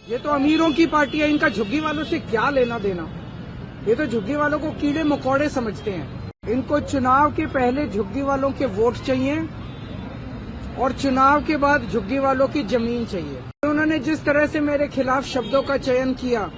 ये तो अमीरों की पार्टी है, इनका झुग्गी वालों से क्या लेना देना। ये तो झुग्गी वालों को कीड़े मकोड़े समझते हैं। इनको चुनाव के पहले झुग्गी वालों के वोट चाहिए और चुनाव के बाद झुग्गी वालों की जमीन चाहिए। उन्होंने जिस तरह से मेरे खिलाफ शब्दों का चयन किया,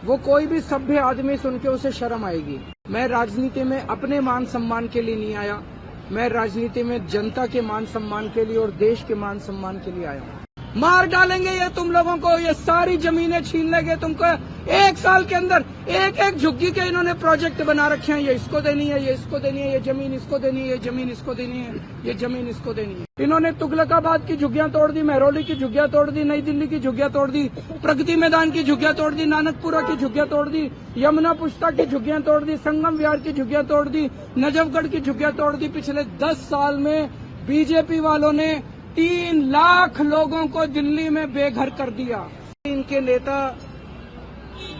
वो कोई भी सभ्य आदमी सुन के उसे शर्म आएगी। मैं राजनीति में अपने मान सम्मान के लिए नहीं आया, मैं राजनीति में जनता के मान सम्मान के लिए और देश के मान सम्मान के लिए आया हूँ। मार डालेंगे ये तुम लोगों को, ये सारी जमीनें छीन लेंगे तुमको। एक साल के अंदर एक एक झुग्गी के इन्होंने प्रोजेक्ट बना रखे हैं। ये इसको देनी है, ये इसको देनी है, ये जमीन इसको देनी है, ये जमीन इसको देनी है, ये जमीन इसको देनी है। इन्होंने तुगलकाबाद की झुग्गियां तोड़ दी, महरौली की झुग्गियां तोड़ दी, नई दिल्ली की झुग्गियां तोड़ दी, प्रगति मैदान की झुग्गियां तोड़ दी, नानकपुरा की झुग्गियां तोड़ दी, यमुना पुष्ता की झुग्गियां तोड़ दी, संगम विहार की झुग्गियां तोड़ दी, नजफगढ़ की झुग्गियां तोड़ दी। पिछले 10 साल में बीजेपी वालों ने 3 लाख लोगों को दिल्ली में बेघर कर दिया। इनके नेता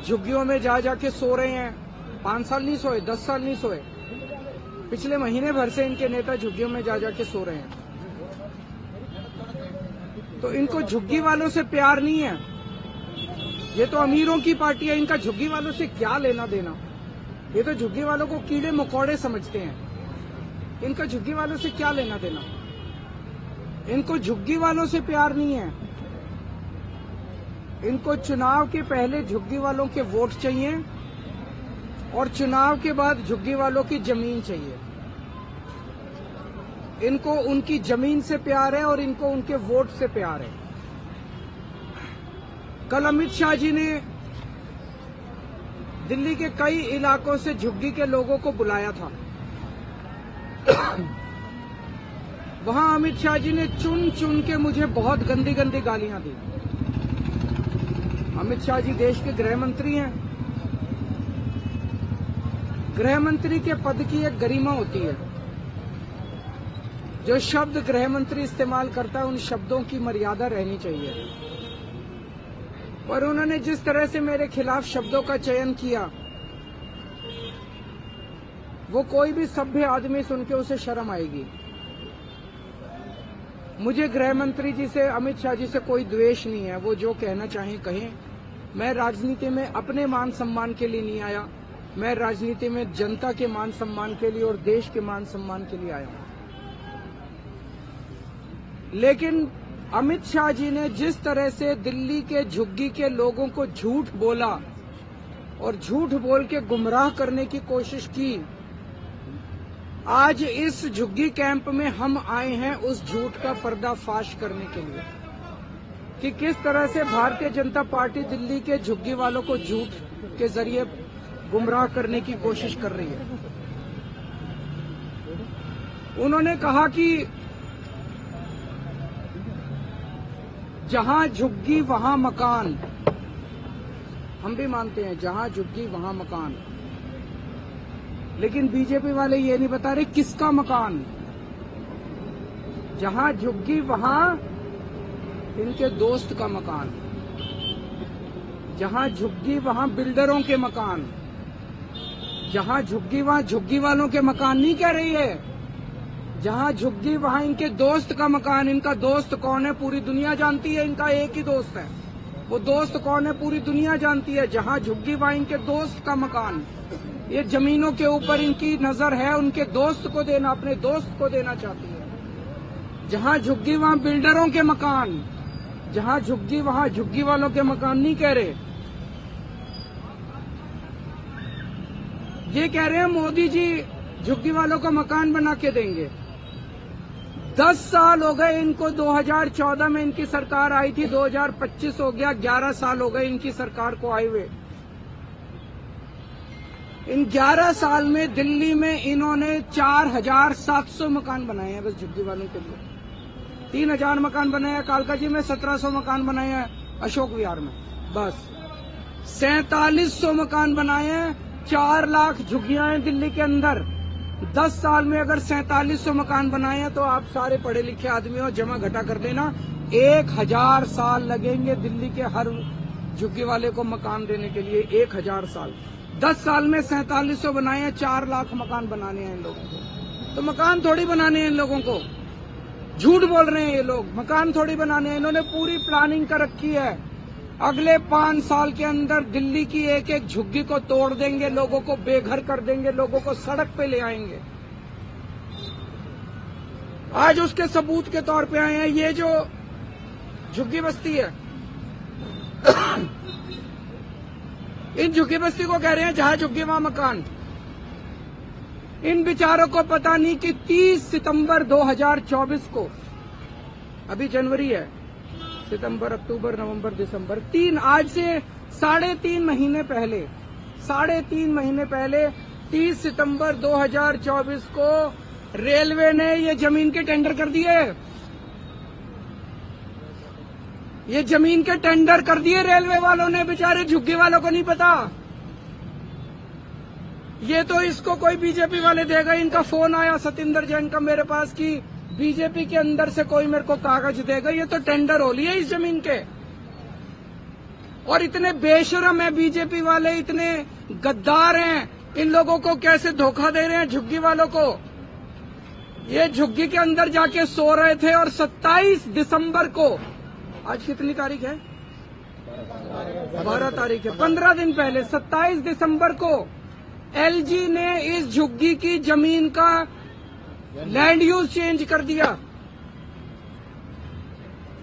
झुग्गियों में जा जाके सो रहे हैं। 5 साल नहीं सोए, 10 साल नहीं सोए, पिछले महीने भर से इनके नेता झुग्गियों में जा जाके सो रहे हैं। तो इनको झुग्गी वालों से प्यार नहीं है। ये तो अमीरों की पार्टी है, इनका झुग्गी वालों से क्या लेना देना। ये तो झुग्गी वालों को कीड़े मकोड़े समझते हैं। इनका झुग्गी वालों से क्या लेना देना। इनको झुग्गी वालों से प्यार नहीं है। इनको चुनाव के पहले झुग्गी वालों के वोट चाहिए और चुनाव के बाद झुग्गी वालों की जमीन चाहिए। इनको उनकी जमीन से प्यार है और इनको उनके वोट से प्यार है। कल अमित शाह जी ने दिल्ली के कई इलाकों से झुग्गी के लोगों को बुलाया था। वहां अमित शाह जी ने चुन चुन के मुझे बहुत गंदी गंदी गालियां दी। अमित शाह जी देश के गृह मंत्री हैं। गृह मंत्री के पद की एक गरिमा होती है। जो शब्द गृह मंत्री इस्तेमाल करता है उन शब्दों की मर्यादा रहनी चाहिए। पर उन्होंने जिस तरह से मेरे खिलाफ शब्दों का चयन किया, वो कोई भी सभ्य आदमी सुन के उसे शर्म आएगी। मुझे गृह मंत्री जी से, अमित शाह जी से कोई द्वेष नहीं है। वो जो कहना चाहें कहें। मैं राजनीति में अपने मान सम्मान के लिए नहीं आया, मैं राजनीति में जनता के मान सम्मान के लिए और देश के मान सम्मान के लिए आया हूं। लेकिन अमित शाह जी ने जिस तरह से दिल्ली के झुग्गी के लोगों को झूठ बोला और झूठ बोल के गुमराह करने की कोशिश की, आज इस झुग्गी कैंप में हम आए हैं उस झूठ का पर्दाफाश करने के लिए कि किस तरह से भारतीय जनता पार्टी दिल्ली के झुग्गी वालों को झूठ के जरिए गुमराह करने की कोशिश कर रही है। उन्होंने कहा कि जहां झुग्गी वहां मकान। हम भी मानते हैं जहां झुग्गी वहां मकान, लेकिन बीजेपी वाले ये नहीं बता रहे किसका मकान। जहां झुग्गी वहां इनके दोस्त का मकान, जहां झुग्गी वहां बिल्डरों के मकान, जहां झुग्गी वहां झुग्गी वालों के मकान नहीं कह रही है। जहां झुग्गी वहां इनके दोस्त का मकान। इनका दोस्त कौन है पूरी दुनिया जानती है। इनका एक ही दोस्त है, वो दोस्त कौन है पूरी दुनिया जानती है। जहां झुग्गी वहां इनके दोस्त का मकान। ये जमीनों के ऊपर इनकी नजर है, उनके दोस्त को देना, अपने दोस्त को देना चाहती है। जहां झुग्गी वहां बिल्डरों के मकान, जहां झुग्गी वहां झुग्गी वालों के मकान नहीं कह रहे। ये कह रहे हैं मोदी जी झुग्गी वालों को मकान बना के देंगे। 10 साल हो गए इनको। 2014 में इनकी सरकार आई थी, 2025 हो गया, 11 साल हो गए इनकी सरकार को आए हुए। इन 11 साल में दिल्ली में इन्होंने 4700 मकान बनाए हैं बस झुग्गी वालों के लिए। 3000 मकान बनाए हैं कालका जी में, 1700 मकान बनाए हैं अशोक विहार में, बस 4700 मकान बनाए हैं। 4 लाख झुग्गियां हैं दिल्ली के अंदर। 10 साल में अगर 4700 मकान बनाए हैं तो आप सारे पढ़े लिखे आदमी हो, जमा घटा कर देना, 1000 साल लगेंगे दिल्ली के हर झुग्गी वाले को मकान देने के लिए। 1000 साल। 10 साल में 4700 बनाए हैं, 4 लाख मकान बनाने हैं इन लोगों को। तो मकान थोड़ी बनाने हैं इन लोगों को। झूठ बोल रहे हैं ये लोग, मकान थोड़ी बनाने हैं। इन्होंने पूरी प्लानिंग कर रखी है। अगले 5 साल के अंदर दिल्ली की एक एक झुग्गी को तोड़ देंगे, लोगों को बेघर कर देंगे, लोगों को सड़क पे ले आएंगे। आज उसके सबूत के तौर पे आए हैं। ये जो झुग्गी बस्ती है, इन झुग्गी बस्ती को कह रहे हैं जहां झुग्गी वहां मकान। इन बेचारों को पता नहीं कि 30 सितंबर 2024 को, अभी जनवरी है, सितंबर, अक्टूबर, नवंबर, दिसंबर, आज से 3.5 महीने पहले, 3.5 महीने पहले 30 सितंबर 2024 को रेलवे ने ये जमीन के टेंडर कर दिए। ये जमीन के टेंडर कर दिए रेलवे वालों ने, बेचारे झुग्गी वालों को नहीं पता। ये तो इसको कोई बीजेपी वाले देगा। इनका फोन आया सतिंदर जैन का मेरे पास कि बीजेपी के अंदर से कोई मेरे को कागज देगा। ये तो टेंडर हो लिए इस जमीन के। और इतने बेशरम है बीजेपी वाले, इतने गद्दार हैं, इन लोगों को कैसे धोखा दे रहे हैं झुग्गी वालों को। ये झुग्गी के अंदर जाके सो रहे थे और 27 दिसंबर को, आज कितनी तारीख है? 12 तारीख है, 15 दिन पहले 27 दिसंबर को एलजी ने इस झुग्गी की जमीन का लैंड यूज चेंज कर दिया।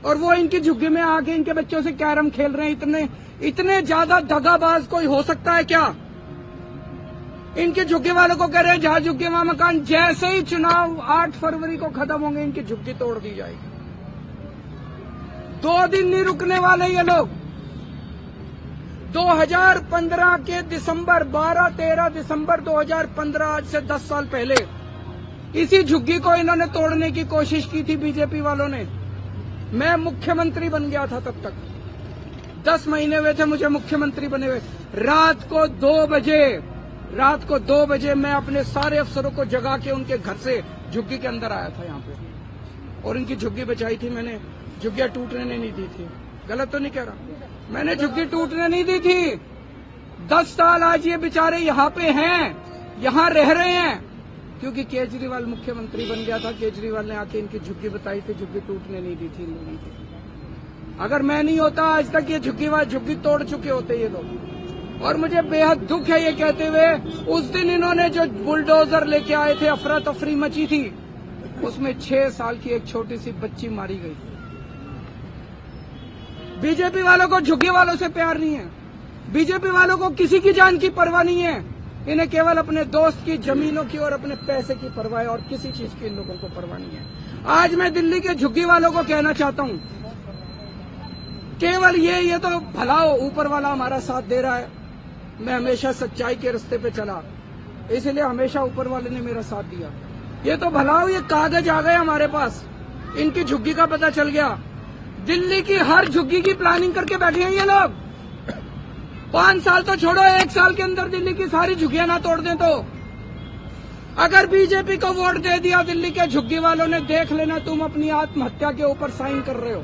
और वो इनकी झुग्गी में आके इनके बच्चों से कैरम खेल रहे हैं। इतने ज्यादा दगाबाज कोई हो सकता है क्या? इनके झुग्गी वालों को कह रहे हैं जहां झुग्गी वहां मकान। जैसे ही चुनाव 8 फरवरी को खत्म होंगे, इनकी झुग्गी तोड़ दी जाएगी। 2 दिन नहीं रुकने वाले ये लोग। 2015 के दिसंबर, 12-13 दिसंबर 2015, आज से 10 साल पहले, इसी झुग्गी को इन्होंने तोड़ने की कोशिश की थी बीजेपी वालों ने। मैं मुख्यमंत्री बन गया था तब तक, 10 महीने हुए थे मुझे मुख्यमंत्री बने हुए। रात को 2 बजे मैं अपने सारे अफसरों को जगा के उनके घर से झुग्गी के अंदर आया था यहाँ पे, और इनकी झुग्गी बचाई थी मैंने। झुग्गियां टूटने नहीं दी थी। गलत तो नहीं कह रहा, मैंने झुग्गी टूटने नहीं दी थी। 10 साल आज ये बेचारे यहाँ पे हैं, यहाँ रह रहे हैं, क्योंकि केजरीवाल मुख्यमंत्री बन गया था। केजरीवाल ने आके इनकी झुग्गी बताई थी, झुग्गी टूटने नहीं दी थी इन लोगों की। अगर मैं नहीं होता आज तक ये झुग्गी तोड़ चुके होते ये लोग। और मुझे बेहद दुख है ये कहते हुए, उस दिन इन्होंने जो बुलडोजर लेके आए थे, अफरा तफरी मची थी, उसमें 6 साल की एक छोटी सी बच्ची मारी गई। बीजेपी वालों को झुग्गी वालों से प्यार नहीं है। बीजेपी वालों को किसी की जान की परवाह नहीं है। इन्हें केवल अपने दोस्त की जमीनों की और अपने पैसे की परवाह है, और किसी चीज की इन लोगों को परवाह नहीं है। आज मैं दिल्ली के झुग्गी वालों को कहना चाहता हूं, केवल ये तो भला हो, ऊपर वाला हमारा साथ दे रहा है। मैं हमेशा सच्चाई के रास्ते पे चला, इसलिए हमेशा ऊपर वाले ने मेरा साथ दिया। ये तो भला हो, ये कागज आ गए हमारे पास, इनकी झुग्गी का पता चल गया। दिल्ली की हर झुग्गी की प्लानिंग करके बैठे हैं ये लोग। 5 साल तो छोड़ो, 1 साल के अंदर दिल्ली की सारी झुग्गियां ना तोड़ दें तो। अगर बीजेपी को वोट दे दिया दिल्ली के झुग्गी वालों ने, देख लेना तुम अपनी आत्महत्या के ऊपर साइन कर रहे हो।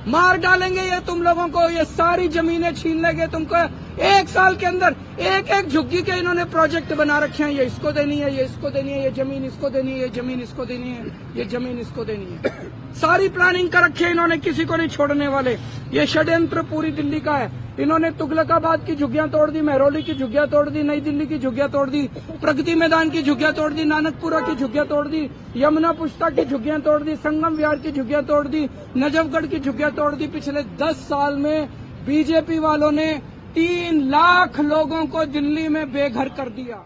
मार डालेंगे ये तुम लोगों को, ये सारी जमीनें छीन लेंगे तुमको। 1 साल के अंदर एक झुग्गी के इन्होंने प्रोजेक्ट बना रखे हैं। ये इसको देनी है, ये इसको देनी है, ये जमीन इसको देनी है, ये जमीन इसको देनी है, ये जमीन इसको देनी है। सारी प्लानिंग कर रखी है इन्होंने, किसी को नहीं छोड़ने वाले। ये षड्यंत्र पूरी दिल्ली का है। इन्होंने तुगलकाबाद की झुग्गियां तोड़ दी, महरौली की झुग्गियां तोड़ दी, नई दिल्ली की झुग्गियां तोड़ दी, प्रगति मैदान की झुग्गियां तोड़ दी, नानकपुरा की झुग्गियां तोड़ दी, यमुना पुष्ता की झुग्गियां तोड़ दी, संगम विहार की झुग्गियां तोड़ दी, नजफगढ़ की झुग्गियां तोड़ दी। पिछले 10 साल में बीजेपी वालों ने 3 लाख लोगों को दिल्ली में बेघर कर दिया।